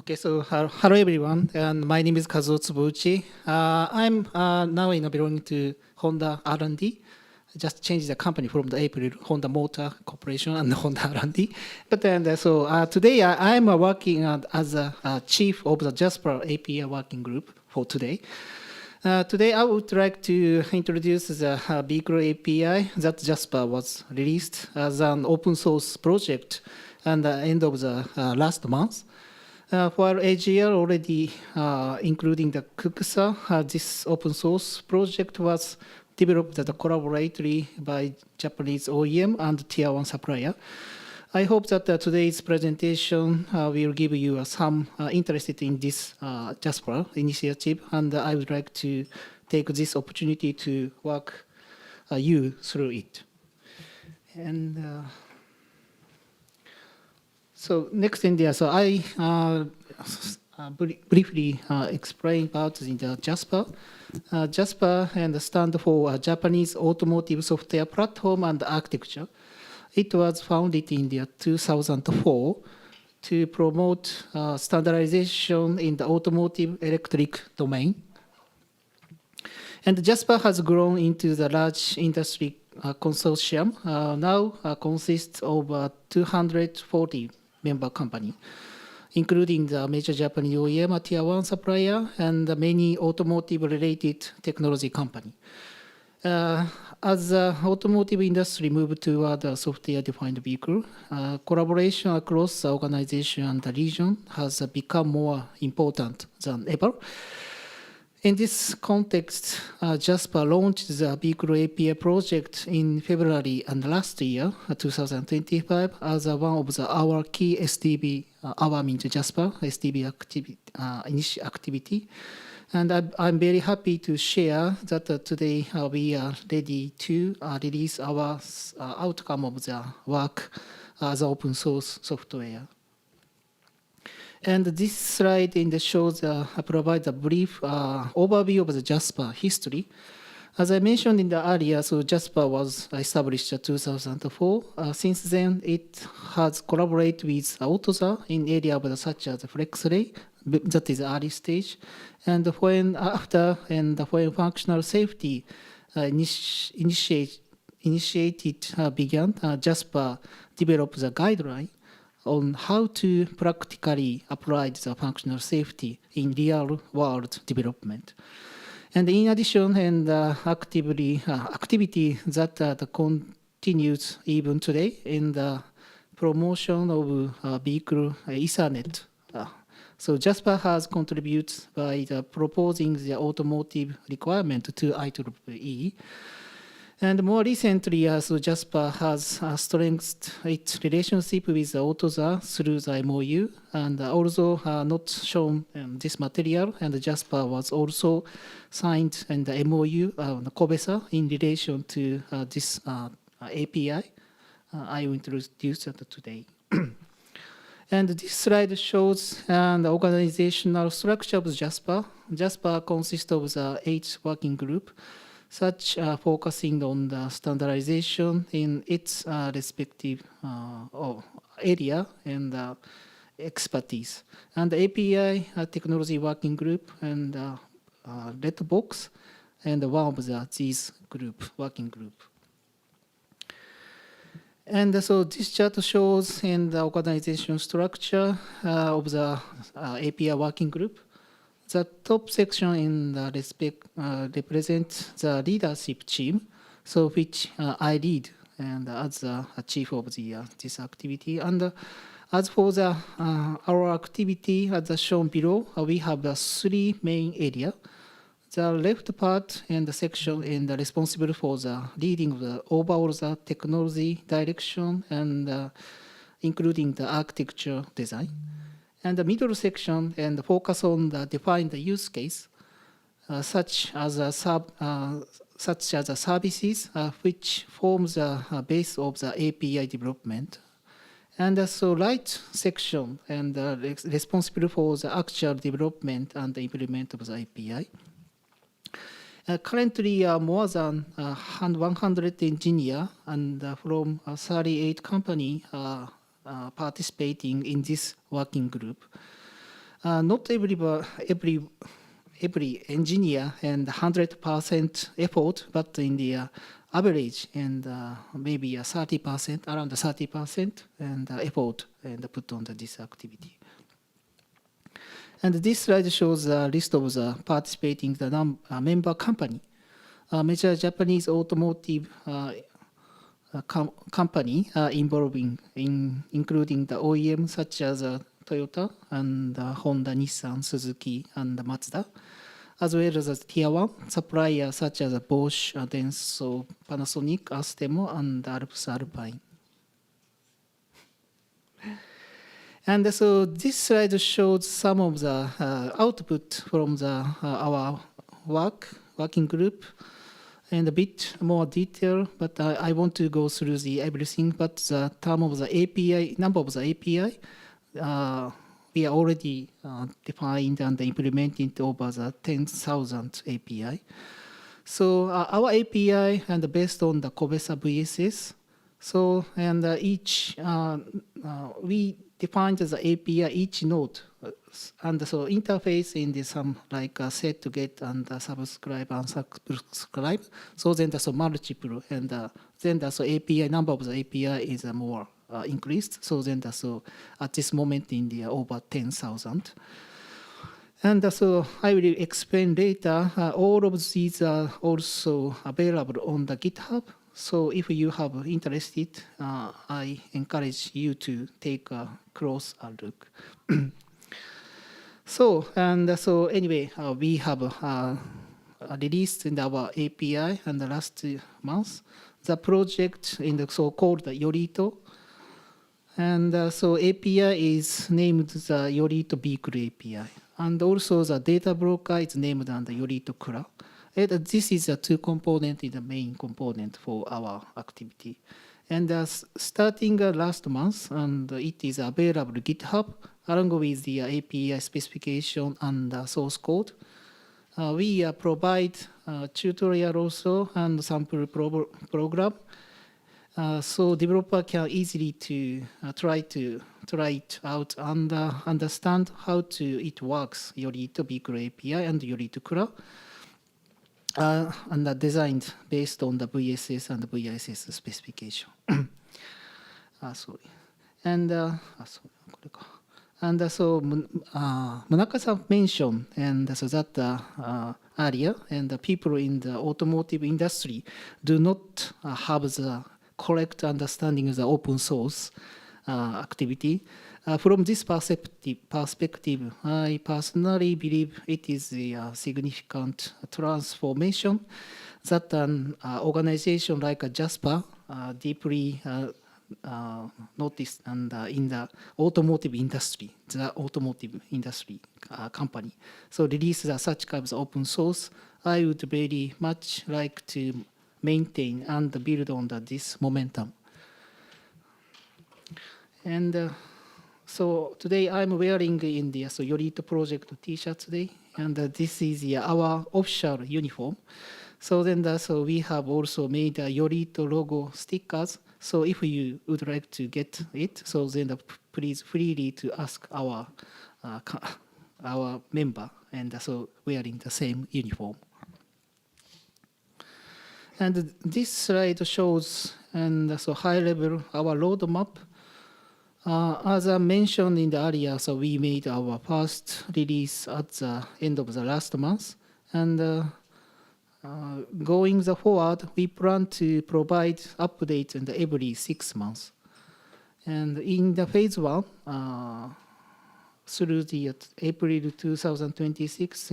Okay, so hello everyone, and my name is Kazuo Tsubouchi. I'm now belonging to Honda R&D. Just changed the company from the April Honda Motor Corporation and Honda R&D. But then, today I'm working as a chief of the JASPAR API working group for today. Today I would like to introduce the vehicle API that JASPAR was released as an open source project at the end of the last month. For AGL already, including the Kukusa, this open source project was developed collaboratively by Japanese OEM and Tier 1 supplier. I hope that today's presentation will give you some interested in this JASPAR initiative, and I would like to take this opportunity to walk you through it. And so next in there, so I briefly explain about the JASPAR. JASPAR and stand for Japanese Automotive Software Platform and Architecture. It was founded in the 2004 to promote standardization in the automotive electric domain. And JASPAR has grown into the large industry consortium, now consists of 240 member company, including the major Japanese OEM, a Tier 1 supplier, and many automotive-related technology company. As the automotive industry moved toward a software-defined vehicle, collaboration across the organization and the region has become more important than ever. In this context, JASPAR launched the Vehicle API project in February and last year, 2025, as one of our key SDV, our means JASPAR SDV activity. And I'm very happy to share that today we are ready to release our outcome of the work as open source software. And this slide shows provides a brief overview of the JASPAR history. As I mentioned in the earlier, so JASPAR was established in 2004. Since then, it has collaborated with Autoza in areas such as FlexRay, that is early stage, and when functional safety initiated began, JASPAR developed the guideline on how to practically apply the functional safety in real-world development. And in addition, activity that continues even today in the promotion of vehicle Ethernet. So JASPAR has contributed by proposing the automotive requirement to IEEE. And more recently, so JASPAR has strengthened its relationship with Autoza through the MOU, and although not shown in this material, and JASPAR was also signed in the MOU, COBESA, in relation to this API. I will introduce that today. And this slide shows the organizational structure of JASPAR. JASPAR consists of the 8 working groups, such focusing on the standardization in its respective area and expertise. And the API technology working group and red box, and one of these working group. And so this chart shows in the organization structure of the API working group. The top section in the represents the leadership team, so which I lead and as the chief of this activity. And as for our activity, as shown below, we have 3 main areas. The left part and the section responsible for the leading of the overall technology direction and including the architecture design. And the middle section focus on the defined use case, such as services, which forms the base of the API development. And so right section responsible for the actual development and the implement of the API. Currently, more than 100 engineers and from 38 companies participating in this working group. Not every engineer and 100% effort, but in the average and maybe 30%, around 30% and effort and put on this activity. And this slide shows a list of the participating member company. Major Japanese automotive company including the OEM such as Toyota and Honda, Nissan, Suzuki, and Mazda, as well as tier 1 suppliers such as Bosch, Denso, Panasonic, Astemo, and Alps Alpine. And so this slide shows some of the output from our working group, and a bit more detail, but I want to go through everything. But the term of the API, number of the API, we are already defined and implemented over the 10,000 API. So our API and based on the Kobesa VSS. So and we defined the API each node, and so interface in the some like set to get and subscribe and subscribe. So then the multiple and then the API number of the API is more increased. So then so at this moment in the over 10,000. And so I will explain later. All of these are also available on the GitHub. So if you have interested, I encourage you to take a close look. So anyway, we have released in our API and the last month the project in the so-called Yorito. And so API is named the Yorito Vehicle API. And also the data broker is named under Yorito Kura. This is a two component in the main component for our activity. And starting last month, and it is available GitHub along with the API specification and source code. We provide tutorial also and sample program. So developer can easily to try it out and understand how it works, Yorito Vehicle API and Yorito Kura. And designed based on the VSS and the VISS specification. Sorry. And so Munaka-san mentioned, and so that earlier, and the people in the automotive industry do not have the correct understanding of the open source activity. From this perspective, I personally believe it is a significant transformation that an organization like JASPAR deeply noticed and in the automotive industry, company. So release such kinds of open source. I would very much like to maintain and build on this momentum. And so today I'm wearing in the Yorito project T-shirt today, and this is our official uniform. So then so we have also made a Yorito logo stickers. So if you would like to get it, so then please freely to ask our member, and so wearing the same uniform. And this slide shows and so high level our roadmap. As I mentioned in the earlier, so we made our first release at the end of the last month, and going forward, we plan to provide updates every 6 months. And in the phase 1, through the April 2026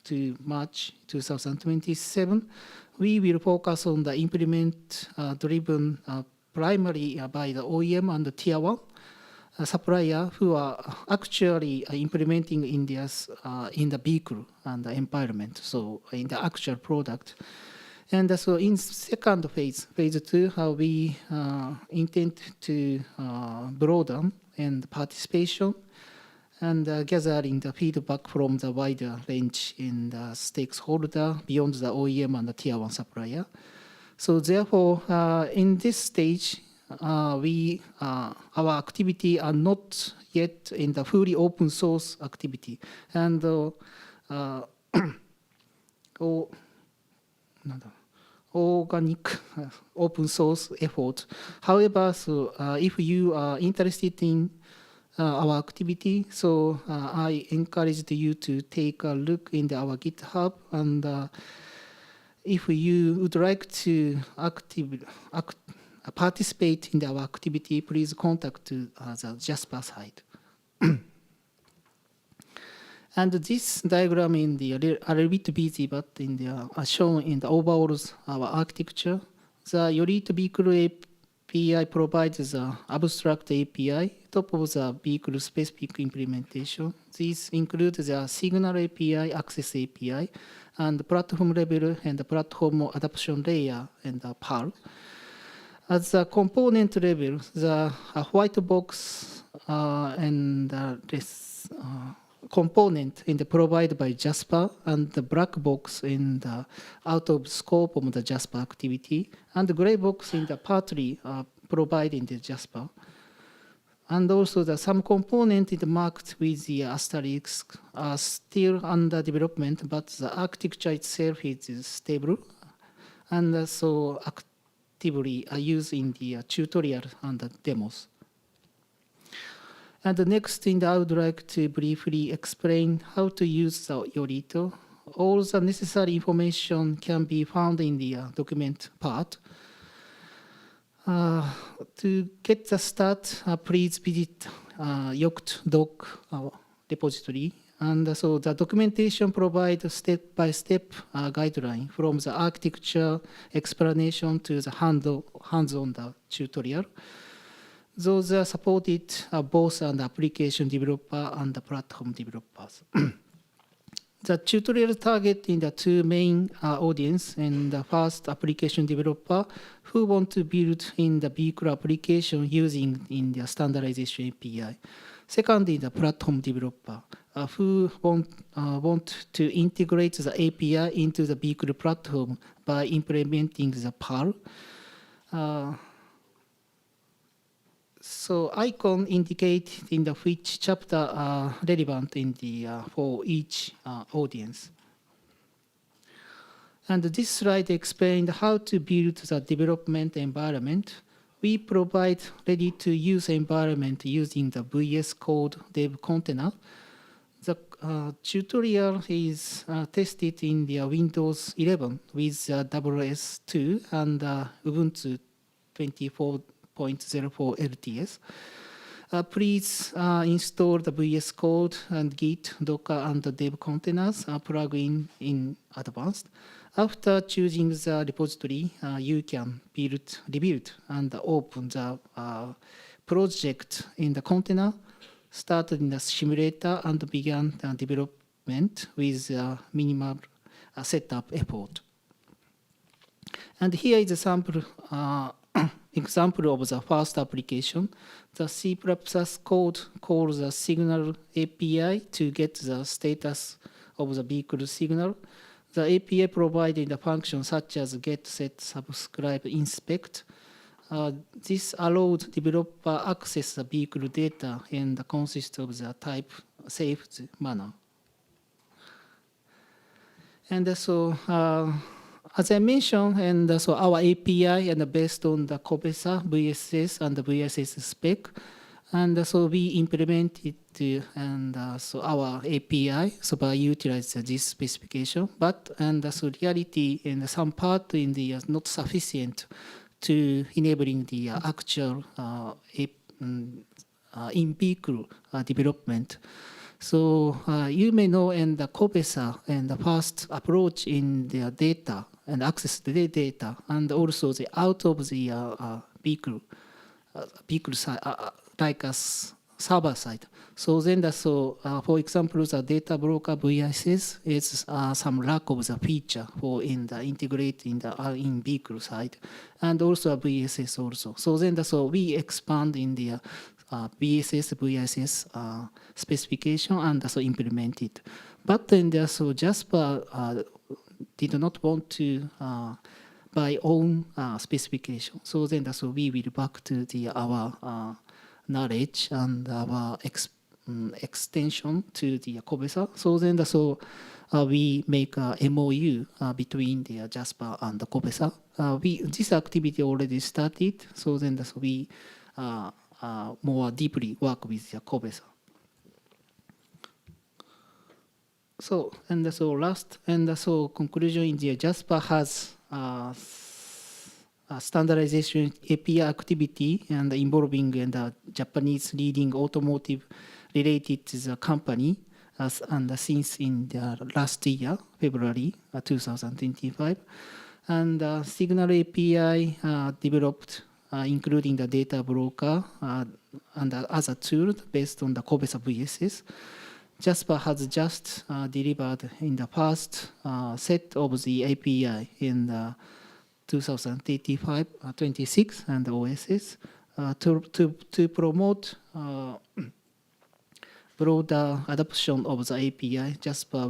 to March 2027, we will focus on the implement driven primarily by the OEM and the tier 1 supplier who are actually implementing in the vehicle and the environment, so in the actual product. And so in second phase 2, we intend to broaden and participation and gathering the feedback from the wider range in the stakeholder beyond the OEM and the tier 1 supplier. So therefore, in this stage, our activity are not yet in the fully open source activity, and organic open source effort. However, if you are interested in our activity, so I encourage you to take a look in our GitHub, and if you would like to participate in our activity, please contact the JASPAR site. And this diagram in the a little bit busy, but in the shown in the overall our architecture. The Yorito vehicle API provides the abstract API top of the vehicle specific implementation. These include the signal API, access API, and the platform level and the platform adoption layer and the PAL. At the component level, the white box and this component in the provided by JASPAR, and the black box in the out of scope of the JASPAR activity, and the gray box in the partly provided in the JASPAR. And also the some component is marked with the asterisk are still under development, but the architecture itself is stable, and so actively used in the tutorial and the demos. And the next thing I would like to briefly explain how to use the Yorito. All the necessary information can be found in the document part. To get the start, please visit yokt.doc repository. And so the documentation provides step-by-step guideline from the architecture explanation to the hands-on tutorial. Those are supported both on the application developer and the platform developers. The tutorial target in the two main audience, and the first application developer who want to build in the vehicle application using in the standardization API. Second is the platform developer who want to integrate the API into the vehicle platform by implementing the PAL. So icon indicate in the which chapter are relevant in the for each audience. And this slide explains how to build the development environment. We provide ready-to-use environment using the VS Code dev container. The tutorial is tested in the Windows 11 with WS2 and Ubuntu 24.04 LTS. Please install the VS Code and Git, Docker, and the dev containers plugin in advance. After choosing the repository, you can rebuild, and open the project in the container, start in the simulator, and begin the development with minimal setup effort. And here is a sample example of the first application. The C++ code calls the signal API to get the status of the vehicle signal. The API provided the functions such as get, set, subscribe, inspect. This allowed developer access the vehicle data and consists of the type saved manner. And so, as I mentioned, and so our API and based on the COPESA, VSS, and the VSS spec, and so we implemented and so our API so by utilizing this specification, but and so reality in some part in the not sufficient to enabling the actual in-vehicle development. So you may know in the COPESA and the first approach in the data and access to the data, and also the out of the vehicle side, like a server side. So then for example, the data broker VSS is some lack of the feature for in the integrate in the in vehicle side, and also a VSS also. So then we expand in the VSS VSS specification and so implement it. But then JASPAR did not want to by own specification. So then so we will back to our knowledge and our extension to the COBESA. So then so we make a MOU between the JASPAR and the COBESA. This activity already started. So then so we more deeply work with the COBESA. So last conclusion in the JASPAR has a standardization API activity and involving the Japanese leading automotive related to the company and since in the last year, February 2025. And Signal API developed including the data broker and other tools based on the COBESA VSS. JASPAR has just delivered in the first set of the API in the 2025-26 and OSS to promote broader adoption of the API. JASPAR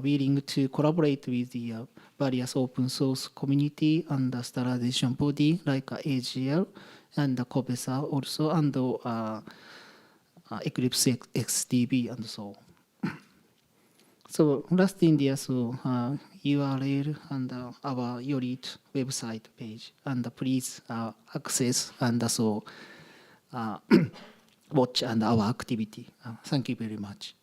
willing to collaborate with the various open source community and the standardization body like AGL and the COBESA also and Eclipse SDV and so on. So last in there, so URL and our URIT website page, and please access and so watch and our activity. Thank you very much.